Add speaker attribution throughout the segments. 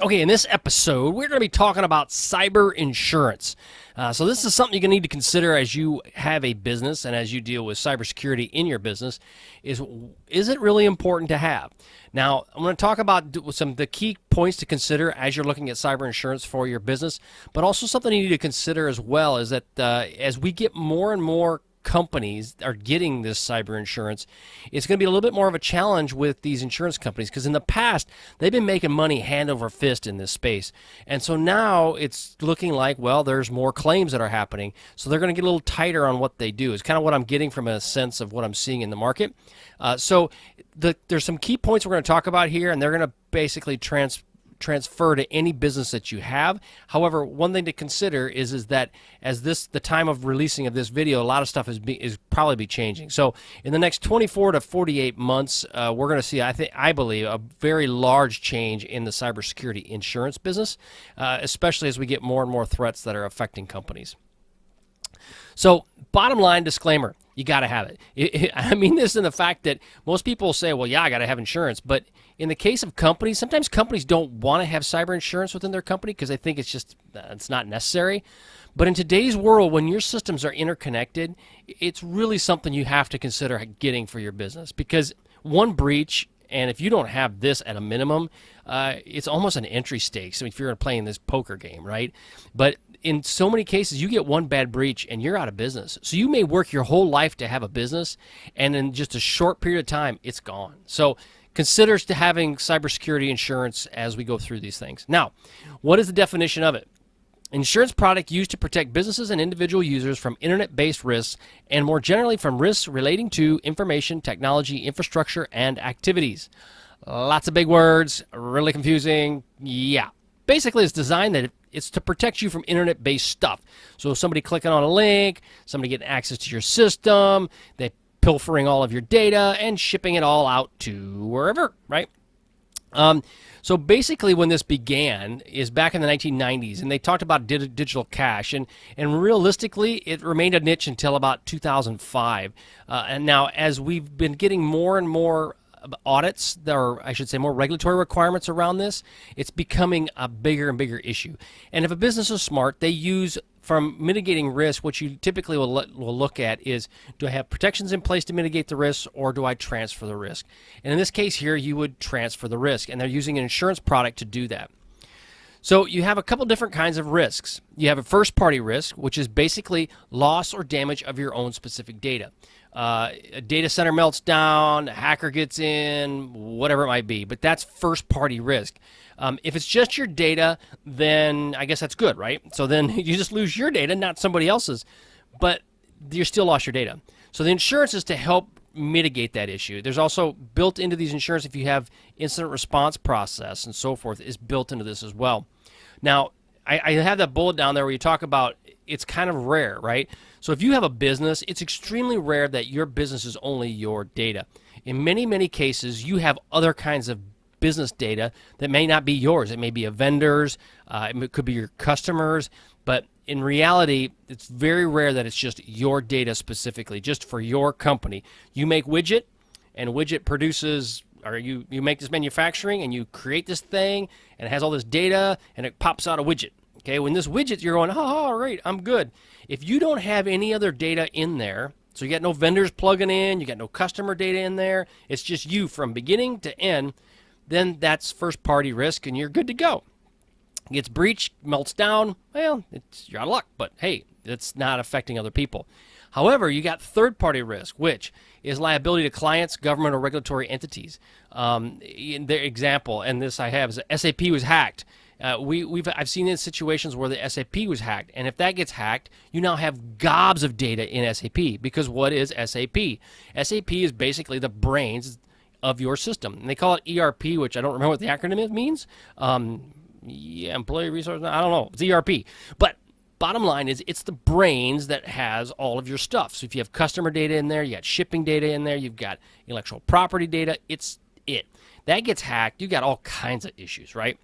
Speaker 1: Okay, in this episode, we're going to be talking about cyber insurance. So this is something you're going to need to consider as you have a business and as you deal with cybersecurity in your business. Is it really important to have? Now, I'm going to talk about some of the key points to consider as you're looking at cyber insurance for your business, but also something you need to consider as well is that as we get more and more companies are getting this cyber insurance, it's going to be a little bit more of a challenge with these insurance companies because in the past they've been making money hand over fist in this space, and so now it's looking like, well, there's more claims that are happening, so they're going to get a little tighter on what they do. It's kind of what I'm getting from a sense of what I'm seeing in the market. There's some key points we're going to talk about here, and they're going to basically transfer to any business that you have. However, one thing to consider is that as the time of releasing of this video, a lot of stuff is probably be changing. So in the next 24 to 48 months, we're going to see, I believe, a very large change in the cybersecurity insurance business, especially as we get more and more threats that are affecting companies. So bottom line disclaimer, you got to have it. I mean this in the fact that most people say, well, yeah, I got to have insurance. But in the case of companies, sometimes companies don't want to have cyber insurance within their company because they think it's not necessary. But in today's world, when your systems are interconnected, it's really something you have to consider getting for your business, because one breach, and if you don't have this at a minimum, it's almost an entry stakes. I mean, if you're playing this poker game, right? But in so many cases, you get one bad breach and you're out of business. So you may work your whole life to have a business, and in just a short period of time, it's gone. So consider having cybersecurity insurance as we go through these things. Now, what is the definition of it? Insurance product used to protect businesses and individual users from internet-based risks, and more generally from risks relating to information, technology, infrastructure, and activities. Lots of big words, really confusing. Yeah. Basically, it's designed that it's to protect you from internet-based stuff. So somebody clicking on a link, somebody getting access to your system, they pilfering all of your data and shipping it all out to wherever, right? So basically when this began is back in the 1990s, and they talked about digital cash, and realistically it remained a niche until about 2005. And now as we've been getting more and more audits, or I should say more regulatory requirements around this, it's becoming a bigger and bigger issue. And if a business is smart, they use, from mitigating risk, what you typically will look at is, do I have protections in place to mitigate the risk, or do I transfer the risk? And in this case here, you would transfer the risk, and they're using an insurance product to do that. So you have a couple different kinds of risks. You have a first-party risk, which is basically loss or damage of your own specific data. A data center melts down, a hacker gets in, whatever it might be, but that's first-party risk. If it's just your data, then I guess that's good, right? So then you just lose your data, not somebody else's, but you still lost your data. So the insurance is to help mitigate that issue. There's also built into these insurance, if you have incident response process and so forth, is built into this as well. Now, I have that bullet down there where you talk about it's kind of rare, right? So if you have a business, it's extremely rare that your business is only your data. In many, many cases, you have other kinds of business data that may not be yours. It may be a vendor's, it could be your customers, but in reality, it's very rare that it's just your data specifically, just for your company. You make widget, and widget produces, or you make this manufacturing, and you create this thing, and it has all this data, and it pops out a widget. Okay, when this widget, you're going, oh, all right, I'm good. If you don't have any other data in there, so you got no vendors plugging in, you got no customer data in there, it's just you from beginning to end, then that's first-party risk, and you're good to go. It gets breached, melts down, well, you're out of luck, but hey, it's not affecting other people. However, you got third-party risk, which is liability to clients, government, or regulatory entities. In their example, and this I have, is SAP was hacked. I've seen in situations where the SAP was hacked, and if that gets hacked, you now have gobs of data in SAP, because what is SAP? SAP is basically the brains of your system, and they call it ERP, which I don't remember what the acronym means. Yeah, employee resource, I don't know, it's ERP. But bottom line is, it's the brains that has all of your stuff. So if you have customer data in there, you got shipping data in there, you've got intellectual property data, it's it. That gets hacked, you got all kinds of issues, right?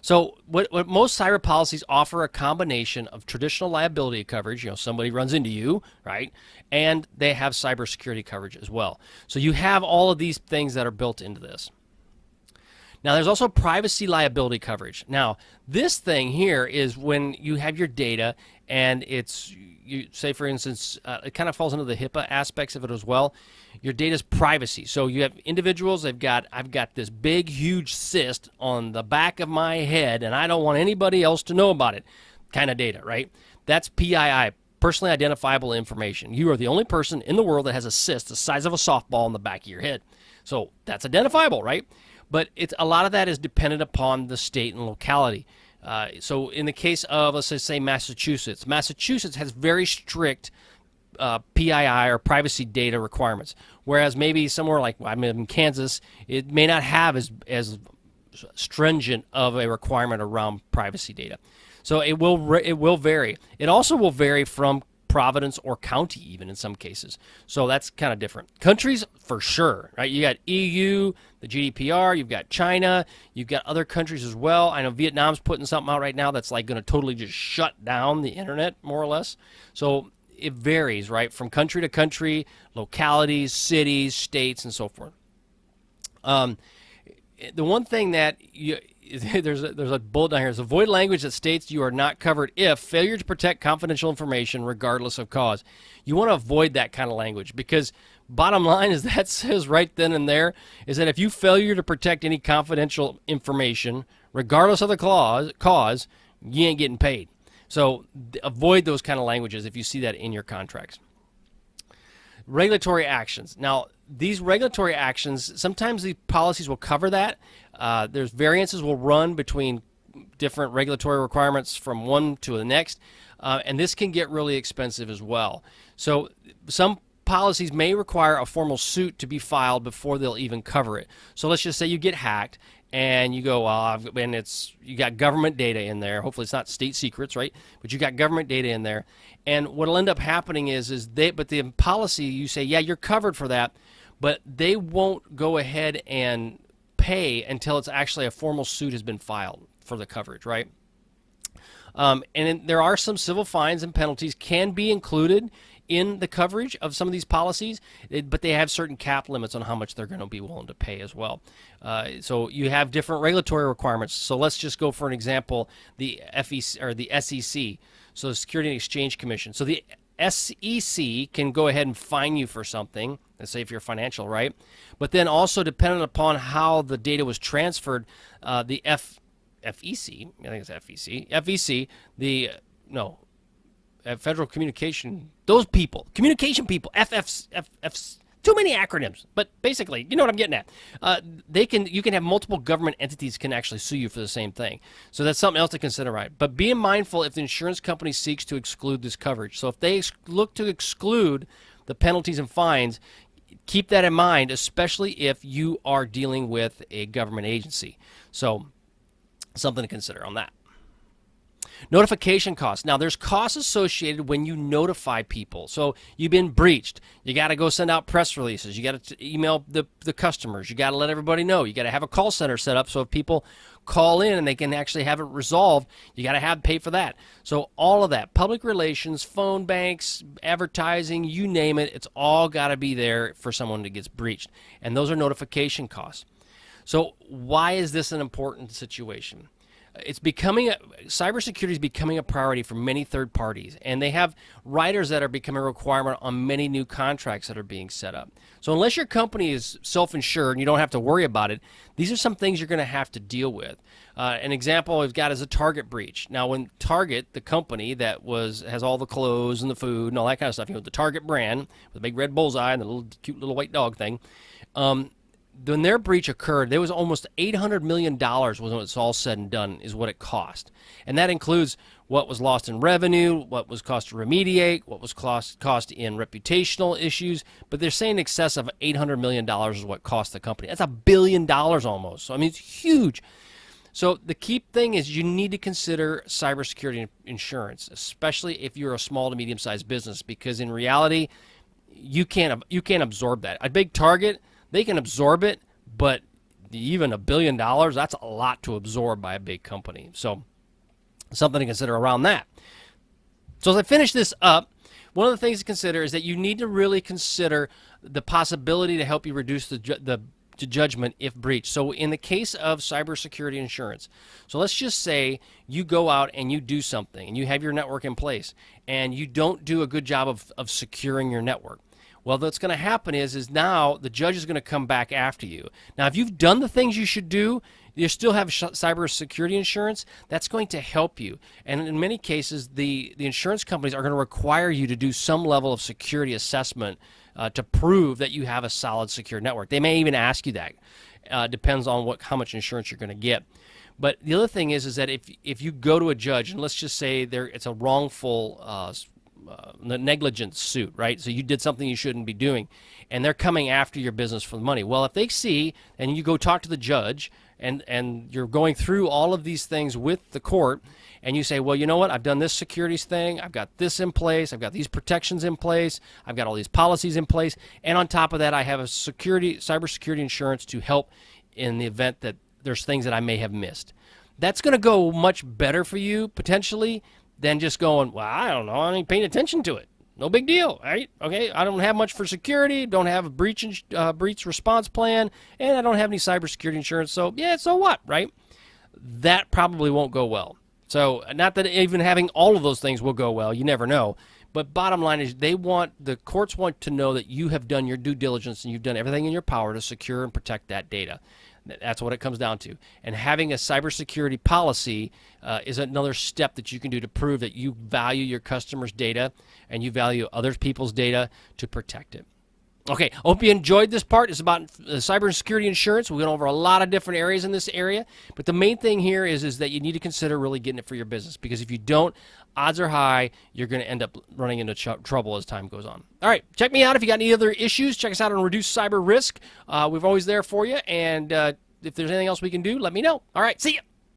Speaker 1: So what most cyber policies offer a combination of traditional liability coverage, somebody runs into you, right? And they have cybersecurity coverage as well. So you have all of these things that are built into this. Now, there's also privacy liability coverage. Now, this thing here is when you have your data and it's, you say, for instance, it kind of falls into the HIPAA aspects of it as well. Your data's privacy. So you have individuals, I've got this big, huge cyst on the back of my head, and I don't want anybody else to know about it kind of data, right? That's PII, personally identifiable information. You are the only person in the world that has a cyst the size of a softball on the back of your head. So that's identifiable, right? But it's a lot of that is dependent upon the state and locality. So in the case of, let's just say Massachusetts has very strict PII or privacy data requirements, whereas maybe somewhere like I'm in Kansas, it may not have as stringent of a requirement around privacy data. So it will vary. It also will vary from province or county even in some cases. So that's kind of different. Countries for sure, right? You got EU, the GDPR, you've got China, you've got other countries as well. I know Vietnam's putting something out right now that's like going to totally just shut down the internet more or less. So it varies, right, from country to country, localities, cities, states, and so forth. The one thing that there's a bullet down here is avoid language that states you are not covered if failure to protect confidential information regardless of cause. You want to avoid that kind of language because bottom line is that says right then and there is that if you failure to protect any confidential information regardless of the cause, you ain't getting paid. So avoid those kind of languages if you see that in your contracts. Regulatory actions. Now, these regulatory actions, sometimes the policies will cover that. There's variances will run between different regulatory requirements from one to the next, and this can get really expensive as well. So some policies may require a formal suit to be filed before they'll even cover it. So let's just say you get hacked and you go, and you got government data in there. Hopefully it's not state secrets, right? But you got government data in there. And what'll end up happening is but the policy, you say, yeah, you're covered for that, but they won't go ahead and pay until it's actually a formal suit has been filed for the coverage, right? And there are some civil fines and penalties can be included in the coverage of some of these policies, but they have certain cap limits on how much they're going to be willing to pay as well. So you have different regulatory requirements. So let's just go for an example, the FEC or the SEC, so the Security and Exchange Commission. So the SEC can go ahead and fine you for something, let's say if you're financial, right? But then also dependent upon how the data was transferred, the FEC, I think it's FEC, Federal Communication, those people, communication people, FFs, too many acronyms, but basically, you know what I'm getting at. You can have multiple government entities can actually sue you for the same thing. So that's something else to consider, right? But being mindful if the insurance company seeks to exclude this coverage. So if they look to exclude the penalties and fines, keep that in mind, especially if you are dealing with a government agency. So something to consider on that. Notification costs. Now, there's costs associated when you notify people. So you've been breached. You got to go send out press releases. You got to email the customers. You got to let everybody know. You got to have a call center set up so if people call in and they can actually have it resolved, you got to pay for that. So all of that, public relations, phone banks, advertising, you name it, it's all got to be there for someone that gets breached. And those are notification costs. So why is this an important situation? Cybersecurity is becoming a priority for many third parties, and they have riders that are becoming a requirement on many new contracts that are being set up. So unless your company is self-insured and you don't have to worry about it, these are some things you're going to have to deal with. An example we've got is a Target breach. Now, when Target, the company that has all the clothes and the food and all that kind of stuff, the Target brand with the big red bullseye and the cute little white dog thing, when their breach occurred, there was almost $800 million when it's all said and done is what it cost. And that includes what was lost in revenue, what was cost to remediate, what was cost in reputational issues. But they're saying in excess of $800 million is what cost the company. That's $1 billion almost. So, I mean, it's huge. So the key thing is you need to consider cybersecurity insurance, especially if you're a small to medium-sized business, because in reality, you can't absorb that. A big Target, they can absorb it, but even $1 billion, that's a lot to absorb by a big company. So something to consider around that. So as I finish this up, one of the things to consider is that you need to really consider the possibility to help you reduce the to judgment if breached. So in the case of cybersecurity insurance, so let's just say you go out and you do something and you have your network in place and you don't do a good job of securing your network. Well, what's going to happen is now the judge is going to come back after you. Now, if you've done the things you should do, you still have cybersecurity insurance, that's going to help you. And in many cases, the insurance companies are going to require you to do some level of security assessment to prove that you have a solid secure network. They may even ask you that. Depends on how much insurance you're going to get. But the other thing is that if you go to a judge, and let's just say it's a wrongful negligence suit, right? So you did something you shouldn't be doing, and they're coming after your business for the money. Well, if they see, and you go talk to the judge, and you're going through all of these things with the court, and you say, well, you know what, I've done this securities thing, I've got this in place, I've got these protections in place, I've got all these policies in place, and on top of that, I have a cybersecurity insurance to help in the event that there's things that I may have missed. That's going to go much better for you, potentially, than just going, well, I don't know, I ain't paying attention to it. No big deal, right? Okay, I don't have much for security, don't have a breach response plan, and I don't have any cybersecurity insurance, so yeah, so what, right? That probably won't go well. So not that even having all of those things will go well, you never know. But bottom line is the courts want to know that you have done your due diligence and you've done everything in your power to secure and protect that data. That's what it comes down to. And having a cybersecurity policy is another step that you can do to prove that you value your customers' data and you value other people's data to protect it. Okay, I hope you enjoyed this part. It's about cybersecurity insurance. We went over a lot of different areas in this area, but the main thing here is that you need to consider really getting it for your business, because if you don't, odds are high you're going to end up running into trouble as time goes on. All right, check me out if you got any other issues. Check us out on Reduce Cyber Risk. We're always there for you, and if there's anything else we can do, let me know. All right, see ya.